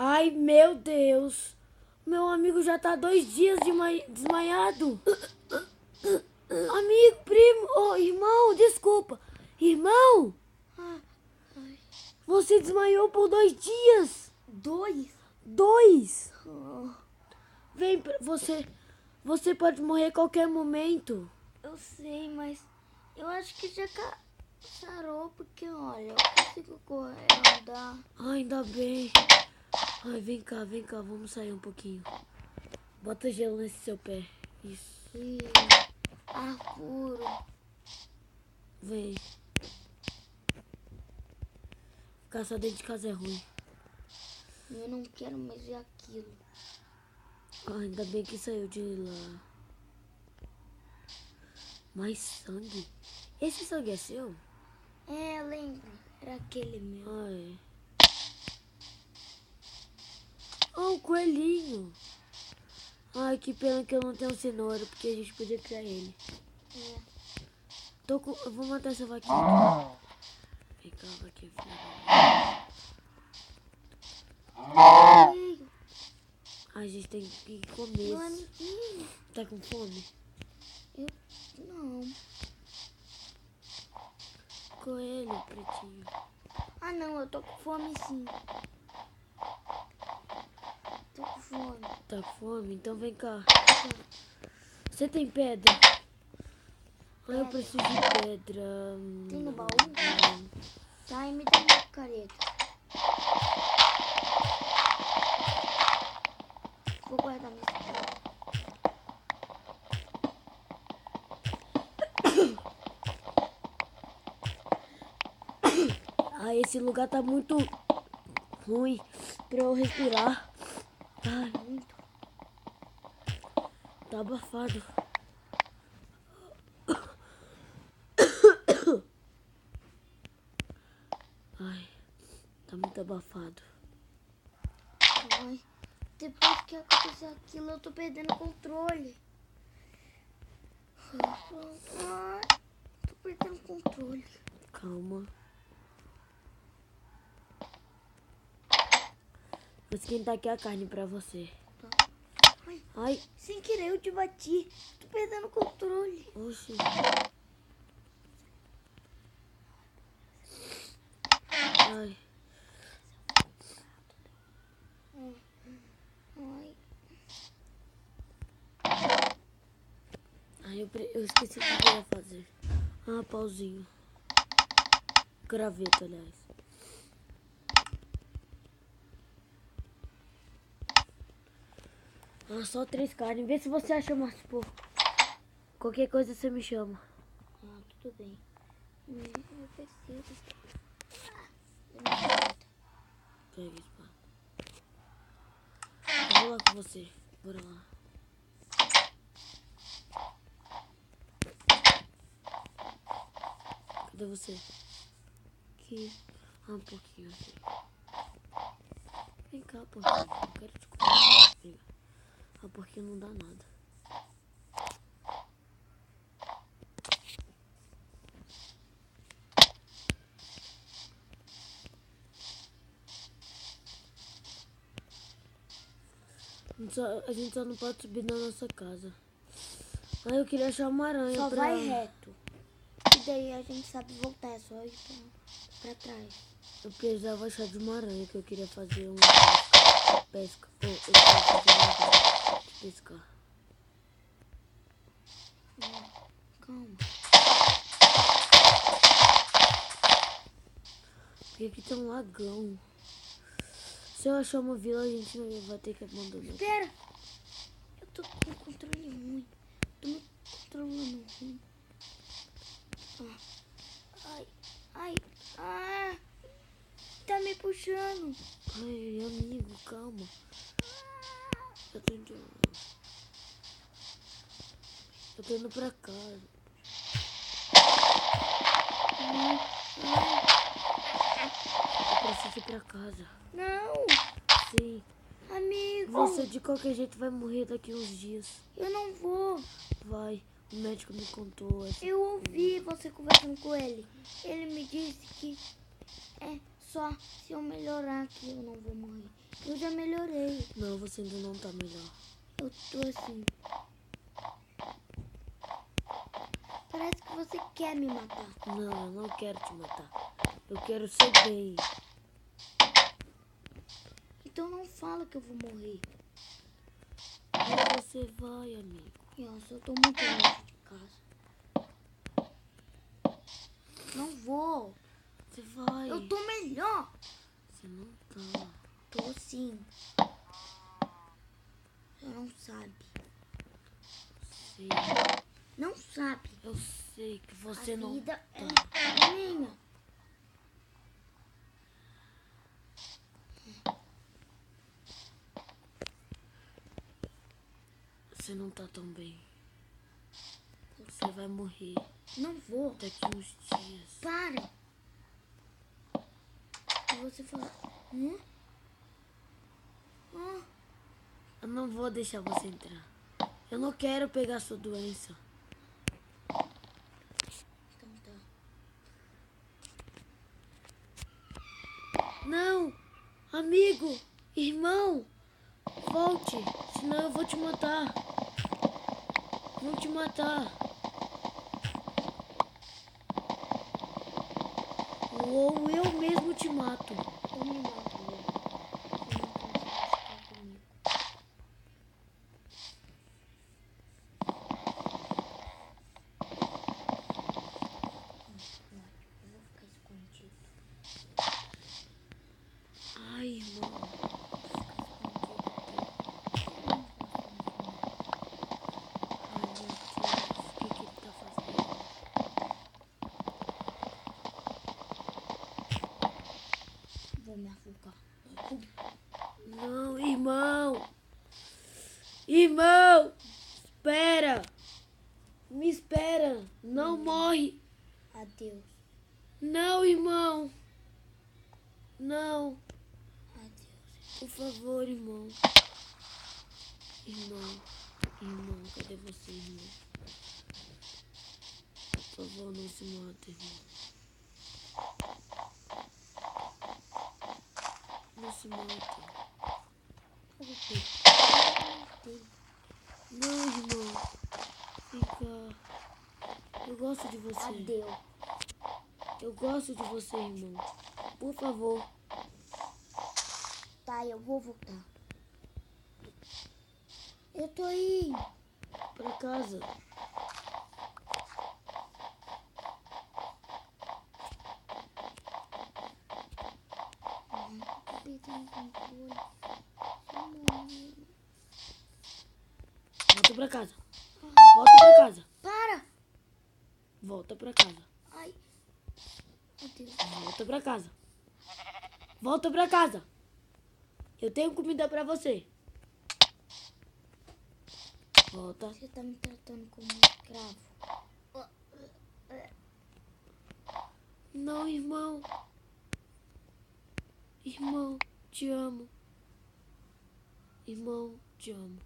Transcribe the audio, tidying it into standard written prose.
Ai, meu Deus. Meu amigo já tá 2 dias desmaiado. Amigo, primo, irmão, desculpa. Irmão, você desmaiou por 2 dias. 2? 2? Vem, você pode morrer a qualquer momento. Eu sei, mas eu acho que já sarou, porque olha, eu consigo correr, andar. Ai, ainda bem. Ai, vem cá, vamos sair um pouquinho. Bota gelo nesse seu pé. Isso. E ar puro. Vem. Ficar só dentro de casa é ruim. Eu não quero mais ver aquilo. Ai, ainda bem que saiu de lá. Mais sangue? Esse sangue é seu? É, lembro. Era aquele meu. Ai. Oh, um coelhinho. Ai, que pena que eu não tenho cenoura, porque a gente podia criar ele. É. Eu vou matar essa vaquinha aqui. Vem cá, vaquinha, Amigo, a gente tem que meu comer. amiguinho. Tá com fome? Não. Coelho, pretinho. Ah, não, eu tô com fome sim. Tô com fome. Tá com fome? Então vem cá. Você tem pedra? Ah, eu preciso de pedra. Tem no baú? Não. Tá, e me dá uma careta. Vou guardar minha cidade. Ah, esse lugar tá muito ruim pra eu respirar. Ai, Muito. tá abafado. Ai, tá muito abafado. Ai, depois que aconteceu aquilo, eu tô perdendo o controle. Ai, tô perdendo o controle. Calma. Vou esquentar aqui a carne pra você. Tá. Ai, Sem querer eu te bati. Tô perdendo o controle. oxi. Ai, Ai, eu esqueci o que eu ia fazer. Ah, pauzinho. Graveto, aliás. Ah, só 3 carnes. Vê se você acha mais pouco. Qualquer coisa você me chama. tudo bem. Eu preciso. Pega isso, pá. Eu vou lá com você. Bora lá. Cadê você? Aqui. Ah, um pouquinho aqui. Vem cá, porquinho. Eu quero te comer. Vem. Ah, porquinho não dá nada. A gente só não pode subir na nossa casa. Ah, eu queria achar uma aranha Só pra... vai reto. E daí a gente sabe voltar, é só ir pra trás. Eu precisava achar de uma aranha que eu queria fazer uma pesca. Oh, eu queria fazer uma pescar. Calma. Porque aqui tem um lagão. Se eu achar uma vila, a gente não vai ter que abandonar. Espera! Eu tô com controle ruim. Tô me controlando ruim. Ai. Tá me puxando. Ai, amigo, calma. Eu tô indo... Eu tô indo pra casa. Eu preciso ir pra casa. Não, Sim. amigo. Você de qualquer jeito vai morrer daqui uns dias. Eu não vou. Vai. O médico me contou. Eu ouvi você conversando com ele. Ele me disse que Só se eu melhorar aqui eu não vou morrer. Eu já melhorei. Não, você ainda não tá melhor. Eu tô assim. Parece que você quer me matar. Não, eu não quero te matar. Eu quero ser bem. Então não fala que eu vou morrer. Mas você vai, amigo. Nossa, eu tô muito longe de casa. Não vou. Você vai. Eu tô melhor. Você não tá. Tô sim. Você não sabe. Sei. Não sabe. Eu sei que você A não vida tá. é minha. Você não tá tão bem. Você vai morrer Não vou. daqui uns dias. Para. E você fala... Eu não vou deixar você entrar. Eu não quero pegar sua doença. Então tá. Não! Amigo! Irmão! Volte! Senão eu vou te matar. Vou te matar. Ou eu mesmo te mato. Eu me mato. Você não consegue ficar comigo. Eu vou ficar escondido. Ai, irmão. Ai, meu Deus. O que ele tá fazendo? Vou me afogar. Não, irmão. Irmão. Espera. Me espera. Não morre. Adeus. Não, irmão. Não. Adeus. Por favor, irmão. Irmão. Irmão, cadê você, irmão? Por favor, não se mata, irmão. Não se mata. Eu voltei. Não, irmão. Fica. Eu gosto de você. Adeus. Eu gosto de você, irmão. Por favor. Tá, eu vou voltar. Eu tô indo. Pra casa. Volta pra casa. Volta pra casa. Para! Volta pra casa. Ai. Adeus. Volta pra casa. Volta pra casa. Eu tenho comida pra você. Volta. Você tá me tratando como um escravo. Não, irmão. Irmão, te amo. Irmão, te amo.